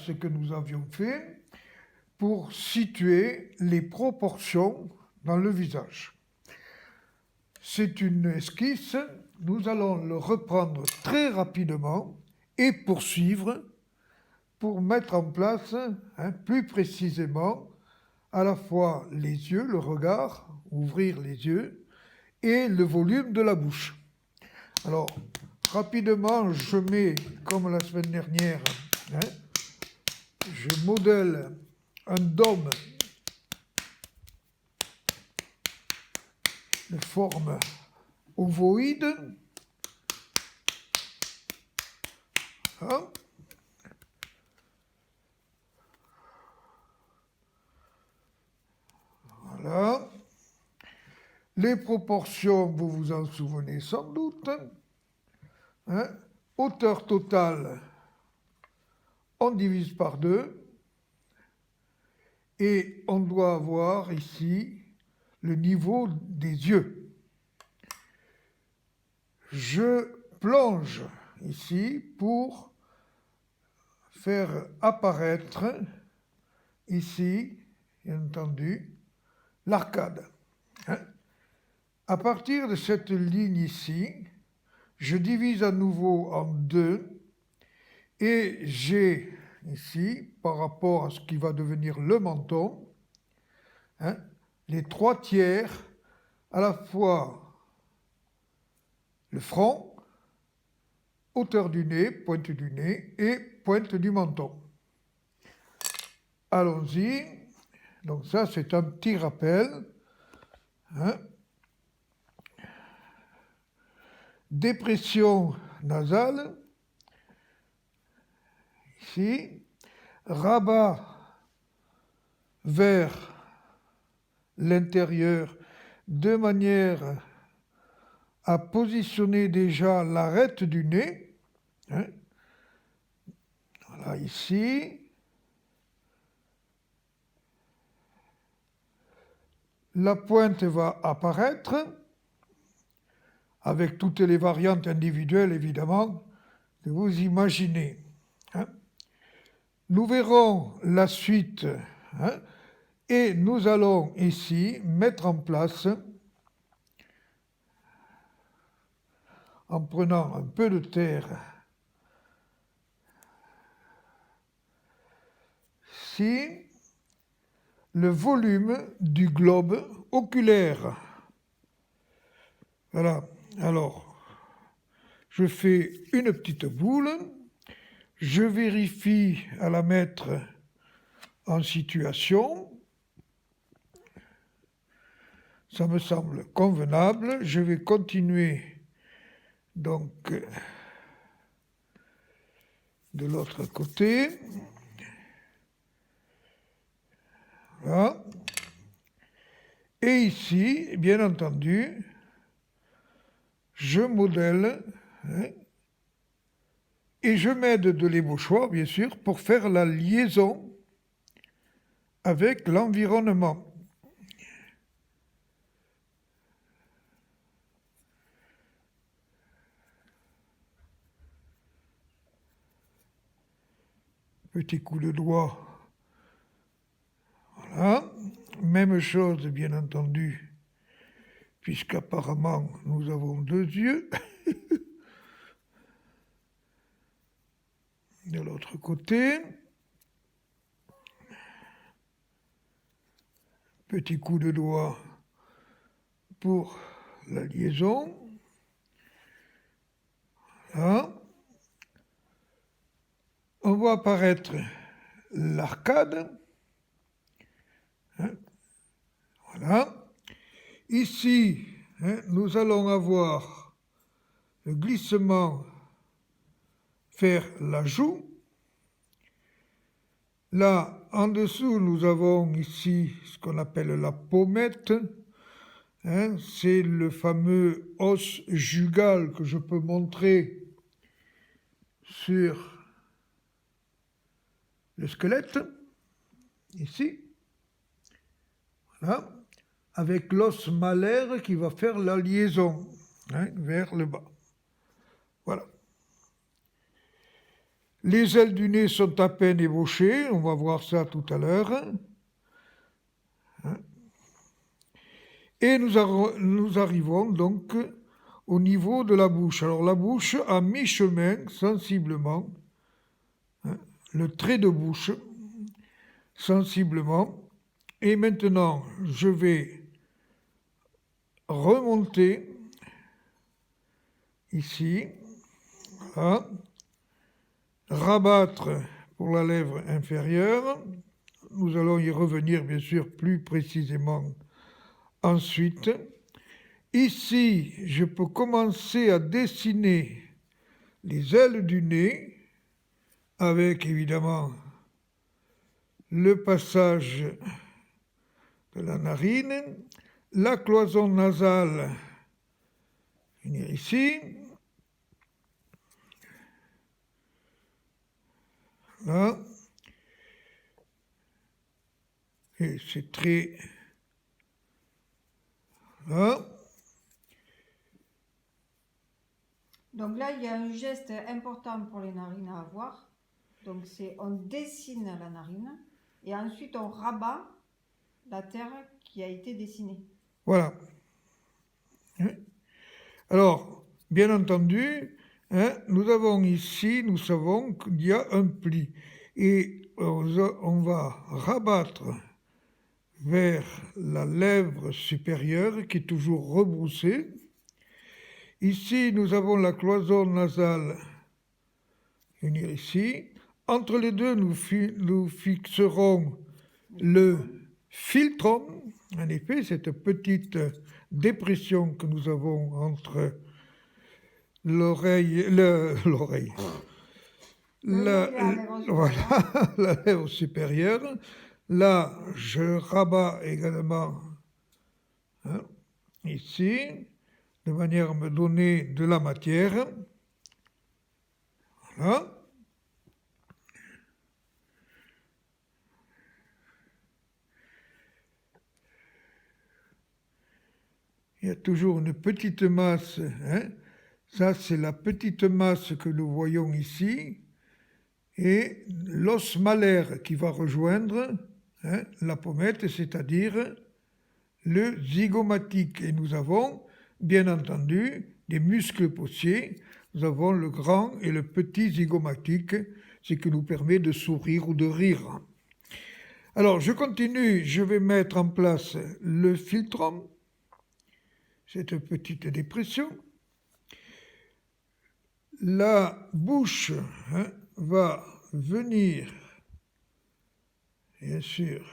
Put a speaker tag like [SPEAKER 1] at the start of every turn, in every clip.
[SPEAKER 1] ce que nous avions fait pour situer les proportions dans le visage. C'est une esquisse, nous allons le reprendre très rapidement et poursuivre pour mettre en place plus précisément à la fois les yeux, le regard, ouvrir les yeux, et le volume de la bouche. Alors, rapidement, je mets, comme la semaine dernière, je modèle un dôme de forme ovoïde. Voilà. Voilà. Les proportions, vous vous en souvenez sans doute. Hauteur totale, on divise par 2. Et on doit avoir ici le niveau des yeux. Je plonge ici pour faire apparaître ici, bien entendu, l'arcade. À partir de cette ligne ici, je divise à nouveau en 2 et j'ai ici, par rapport à ce qui va devenir le menton, les 3 tiers, à la fois le front, hauteur du nez, pointe du nez et pointe du menton. Allons-y. Donc ça, c'est un petit rappel. Dépression nasale, ici, rabat vers l'intérieur de manière à positionner déjà l'arête du nez. Voilà, ici. La pointe va apparaître avec toutes les variantes individuelles, évidemment, que vous imaginez. Nous verrons la suite et nous allons ici mettre en place, en prenant un peu de terre, ici, le volume du globe oculaire. Voilà, alors, je fais une petite boule, je vérifie à la mettre en situation. Ça me semble convenable. Je vais continuer donc de l'autre côté. Voilà. Et ici, bien entendu, je modèle et je m'aide de l'ébauchoir, bien sûr, pour faire la liaison avec l'environnement. Petit coup de doigt. Voilà. Même chose, bien entendu, puisqu'apparemment nous avons 2 yeux. De l'autre côté. Petit coup de doigt pour la liaison. Voilà. On voit apparaître l'arcade. Voilà. Ici, nous allons avoir le glissement vers la joue. Là, en dessous, nous avons ici ce qu'on appelle la pommette. C'est le fameux os jugal que je peux montrer sur le squelette, ici. Voilà. Avec l'os malaire qui va faire la liaison vers le bas. Voilà. Les ailes du nez sont à peine ébauchées, on va voir ça tout à l'heure. Et nous arrivons donc au niveau de la bouche. Alors la bouche à mi-chemin, sensiblement, le trait de bouche, sensiblement. Et maintenant, je vais remonter ici, voilà, rabattre pour la lèvre inférieure. Nous allons y revenir bien sûr plus précisément ensuite. Ici, je peux commencer à dessiner les ailes du nez avec évidemment le passage de la narine, la cloison nasale, venir ici, là, et c'est très là.
[SPEAKER 2] Donc là, il y a un geste important pour les narines à avoir. Donc c'est on dessine la narine et ensuite on rabat la terre qui a été dessinée.
[SPEAKER 1] Voilà. Alors, bien entendu, nous avons ici, nous savons qu'il y a un pli. Et on va rabattre vers la lèvre supérieure qui est toujours rebroussée. Ici, nous avons la cloison nasale, venir ici. Entre les deux, nous fixerons le philtrum, en effet, cette petite dépression que nous avons entre l'oreille, voilà, la lèvre supérieure. Là, je rabats également ici, de manière à me donner de la matière. Voilà. Il y a toujours une petite masse. Ça, c'est la petite masse que nous voyons ici. Et l'os malaire qui va rejoindre la pommette, c'est-à-dire le zygomatique. Et nous avons, bien entendu, des muscles poussiers. Nous avons le grand et le petit zygomatique, ce qui nous permet de sourire ou de rire. Alors, je continue, je vais mettre en place le philtrum, cette petite dépression. La bouche va venir, bien sûr,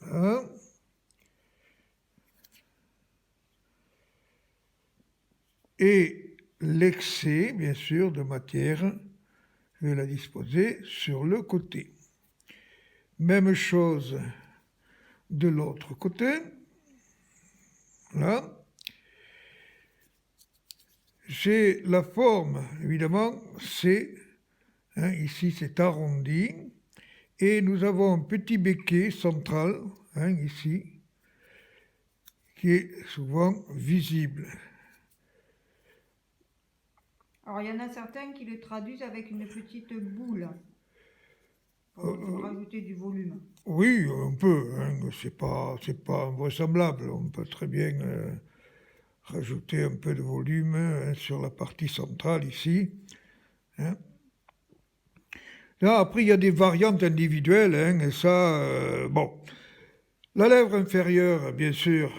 [SPEAKER 1] là. Et l'excès, bien sûr, de matière, je vais la disposer sur le côté. Même chose de l'autre côté. Là. J'ai la forme, évidemment, c'est, ici c'est arrondi, et nous avons un petit béquet central, ici, qui est souvent visible.
[SPEAKER 2] Alors il y en a certains qui le traduisent avec une petite boule pour rajouter du volume.
[SPEAKER 1] Oui, on peut, c'est pas invraisemblable, on peut très bien rajouter un peu de volume sur la partie centrale ici. Là, après, il y a des variantes individuelles, et ça, bon. La lèvre inférieure, bien sûr,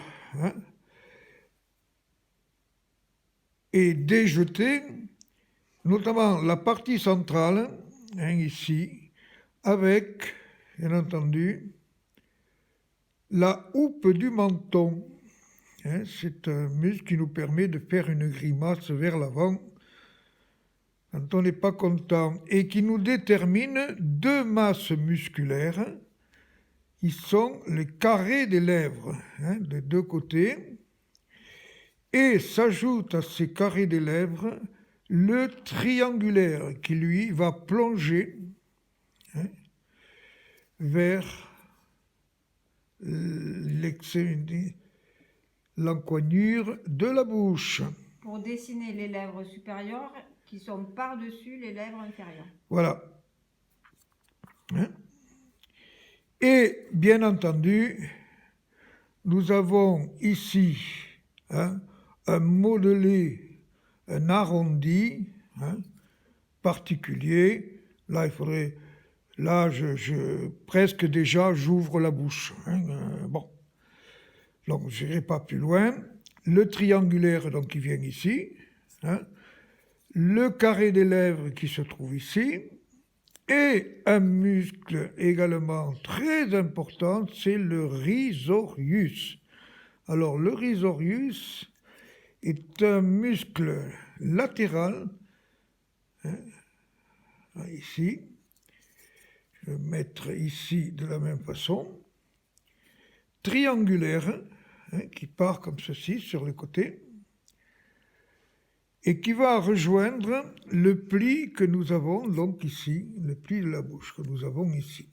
[SPEAKER 1] est déjetée, notamment la partie centrale, ici, avec, bien entendu, la houppe du menton. C'est un muscle qui nous permet de faire une grimace vers l'avant quand on n'est pas content et qui nous détermine deux masses musculaires qui sont les carrés des lèvres des deux côtés, et s'ajoute à ces carrés des lèvres le triangulaire qui lui va plonger vers l'encoignure de la bouche.
[SPEAKER 2] pour dessiner les lèvres supérieures qui sont par-dessus les lèvres inférieures.
[SPEAKER 1] Voilà. Hein? Et bien entendu, nous avons ici un modelé, un arrondi particulier. Là, il faudrait... Là, presque déjà, j'ouvre la bouche. Bon. Donc, je n'irai pas plus loin. Le triangulaire, donc, qui vient ici. Le carré des lèvres qui se trouve ici. Et un muscle également très important, c'est le risorius. Alors, le risorius est un muscle latéral, ici. Je vais mettre ici de la même façon. Triangulaire, qui part comme ceci sur le côté. Et qui va rejoindre le pli que nous avons donc ici, le pli de la bouche que nous avons ici.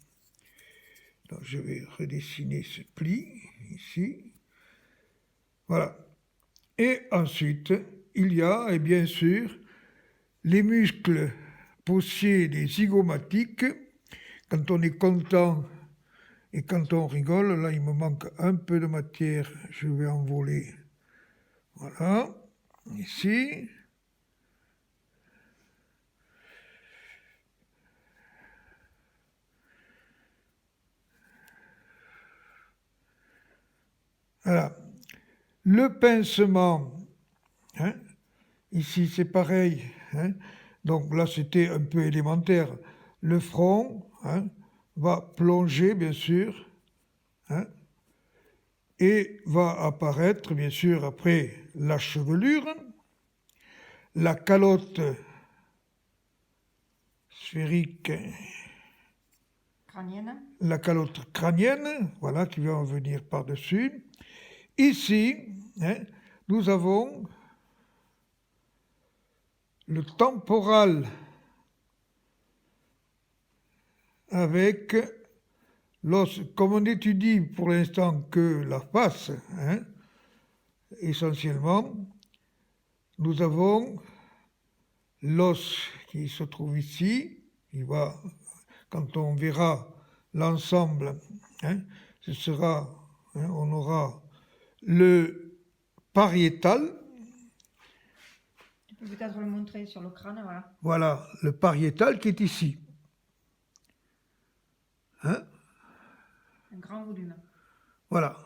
[SPEAKER 1] Donc je vais redessiner ce pli ici. Voilà. Et ensuite, il y a, et bien sûr, les muscles possiers des zygomatiques. Quand on est content et quand on rigole, là il me manque un peu de matière, je vais envoler. Voilà, ici. Voilà. Le pincement, ici c'est pareil, donc là c'était un peu élémentaire. Le front va plonger bien sûr et va apparaître bien sûr après la chevelure, la calotte sphérique,
[SPEAKER 2] Crânienne.
[SPEAKER 1] La calotte crânienne, voilà, qui va en venir par-dessus. Ici, nous avons le temporal avec l'os. Comme on étudie pour l'instant que la face, essentiellement, nous avons l'os qui se trouve ici. Il va, quand on verra l'ensemble, ce sera, on aura le pariétal.
[SPEAKER 2] Tu peux peut-être le montrer sur le crâne, voilà.
[SPEAKER 1] Voilà, le pariétal qui est ici.
[SPEAKER 2] Un grand volume.
[SPEAKER 1] Voilà.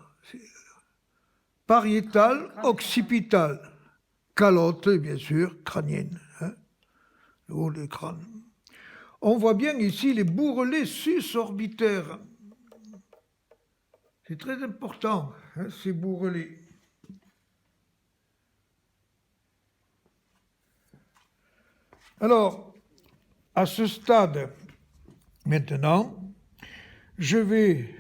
[SPEAKER 1] Pariétal, occipital. Calotte, bien sûr, crânienne. Le haut du crâne. On voit bien ici les bourrelets susorbitaires. C'est très important, ces bourrelets. Alors, à ce stade, maintenant, je vais,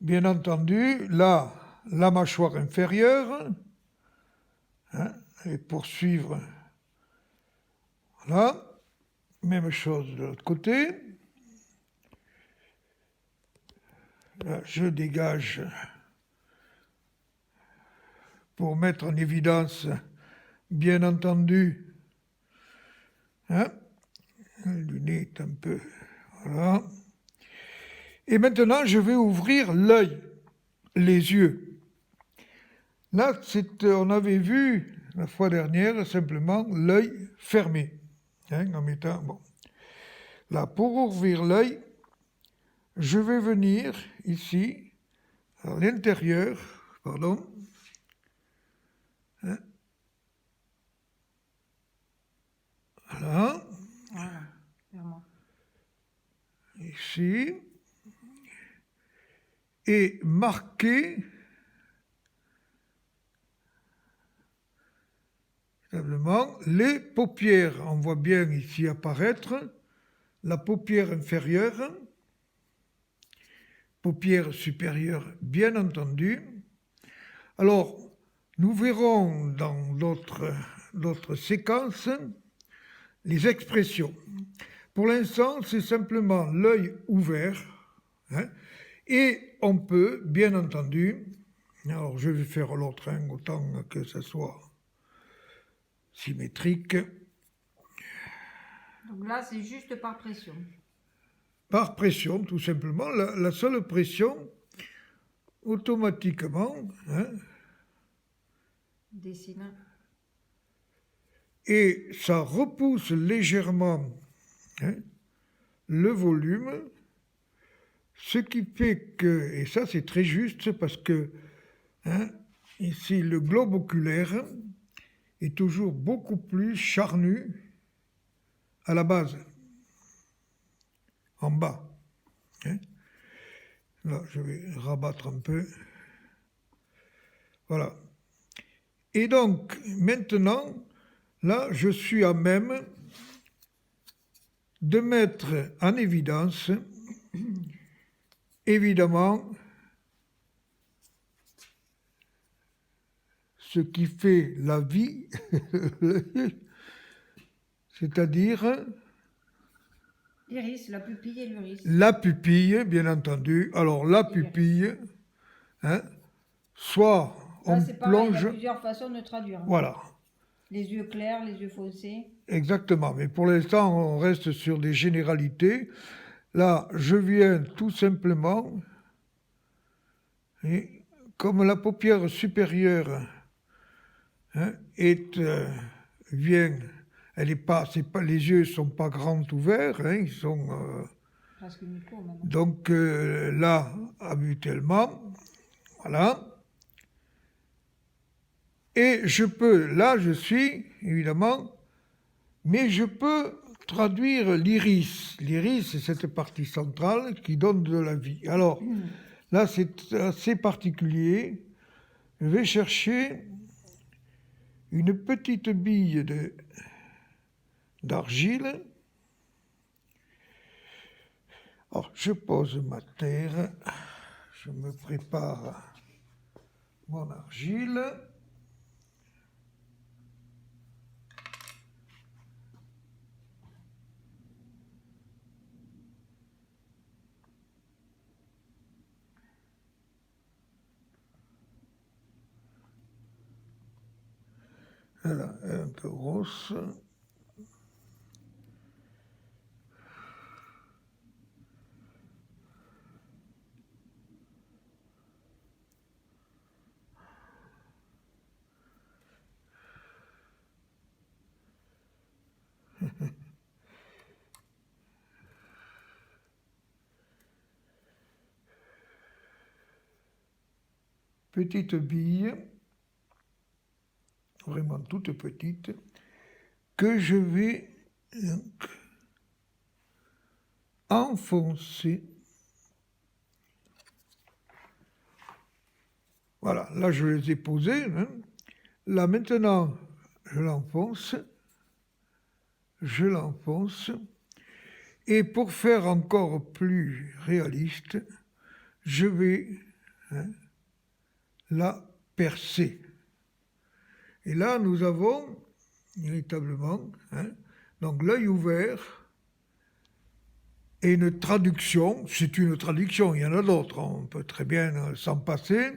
[SPEAKER 1] bien entendu, là, la mâchoire inférieure, et poursuivre. Voilà. Même chose de l'autre côté. Là, je dégage pour mettre en évidence, bien entendu, le nez est un peu... Voilà. Et maintenant, je vais ouvrir l'œil, les yeux. Là, on avait vu la fois dernière simplement l'œil fermé. En mettant, bon. Là, pour ouvrir l'œil, je vais venir ici, à l'intérieur, pardon. Voilà.
[SPEAKER 2] Vraiment.
[SPEAKER 1] Ici. Et marquer simplement les paupières. On voit bien ici apparaître la paupière inférieure, paupière supérieure bien entendu. Alors, nous verrons dans d'autres séquences les expressions. Pour l'instant, c'est simplement l'œil ouvert, et on peut, bien entendu, alors je vais faire l'autre, autant que ça soit symétrique.
[SPEAKER 2] Donc là, c'est juste par pression.
[SPEAKER 1] Par pression, tout simplement. La seule pression, automatiquement,
[SPEAKER 2] Dessine.
[SPEAKER 1] et ça repousse légèrement le volume, ce qui fait que, et ça c'est très juste parce que ici le globe oculaire est toujours beaucoup plus charnu à la base, en bas. Là, je vais rabattre un peu. Voilà. Et donc, maintenant, là, je suis à même de mettre en évidence, évidemment, ce qui fait la vie, c'est-à-dire
[SPEAKER 2] L'iris, la pupille et l'iris.
[SPEAKER 1] la pupille, bien entendu. Alors, la pupille, soit
[SPEAKER 2] Là,
[SPEAKER 1] on
[SPEAKER 2] c'est pareil, il y
[SPEAKER 1] plonge...
[SPEAKER 2] a plusieurs façons de traduire.
[SPEAKER 1] Voilà,
[SPEAKER 2] Les yeux clairs, les yeux foncés.
[SPEAKER 1] exactement. Mais pour l'instant, on reste sur des généralités. Là, je viens tout simplement, et comme la paupière supérieure vient, elle est pas, c'est pas, les yeux sont pas grands ouverts, ils sont
[SPEAKER 2] Presque micro même.
[SPEAKER 1] donc là habituellement, voilà. Et je peux, là je suis évidemment, mais je peux traduire l'iris. L'iris, c'est cette partie centrale qui donne de la vie. Alors là, c'est assez particulier. Je vais chercher une petite bille d'argile. Alors, je pose ma terre, je me prépare mon argile. Voilà, un peu grosse. Petite bille, vraiment toute petite, que je vais donc enfoncer. Voilà, là je les ai posés. Là maintenant, je l'enfonce. Et pour faire encore plus réaliste, je vais la percer. Et là, nous avons véritablement donc l'œil ouvert et une traduction. C'est une traduction, il y en a d'autres, on peut très bien s'en passer.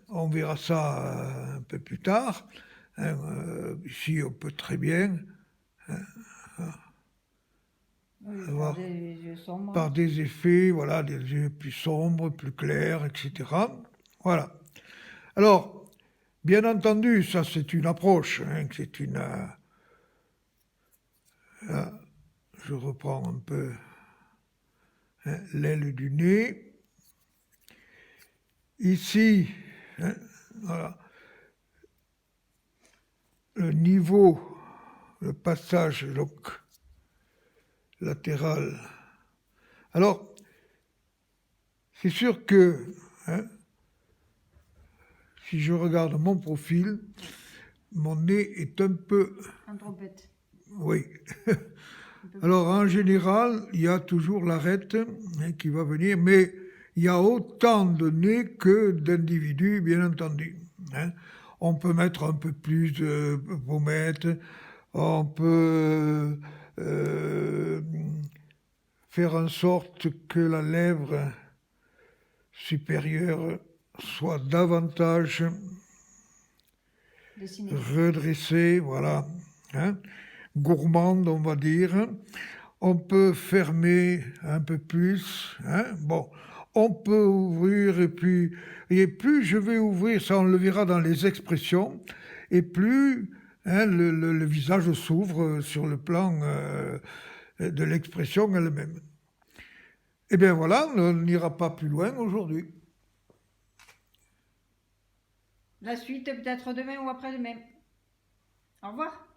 [SPEAKER 1] On verra ça un peu plus tard. Ici, on peut très bien avoir
[SPEAKER 2] Des yeux sombres.
[SPEAKER 1] par des effets, voilà, des yeux plus sombres, plus clairs, etc. Voilà. Alors, bien entendu, ça c'est une approche, c'est une... je reprends un peu l'aile du nez. Ici, voilà, le niveau, le passage donc, latéral. Alors, c'est sûr que si je regarde mon profil, mon nez est un peu...
[SPEAKER 2] En trompette.
[SPEAKER 1] Oui. Alors, en général, il y a toujours l'arête qui va venir, mais il y a autant de nez que d'individus, bien entendu. On peut mettre un peu plus de pommettes, on peut faire en sorte que la lèvre supérieure soit davantage
[SPEAKER 2] Dessiner.
[SPEAKER 1] redressée, voilà, hein, gourmande, on va dire. On peut fermer un peu plus, hein, bon, on peut ouvrir et plus je vais ouvrir, ça on le verra dans les expressions, et plus hein, le visage s'ouvre sur le plan de l'expression elle-même. Eh bien voilà, on n'ira pas plus loin aujourd'hui.
[SPEAKER 2] La suite peut-être demain ou après-demain. Au revoir.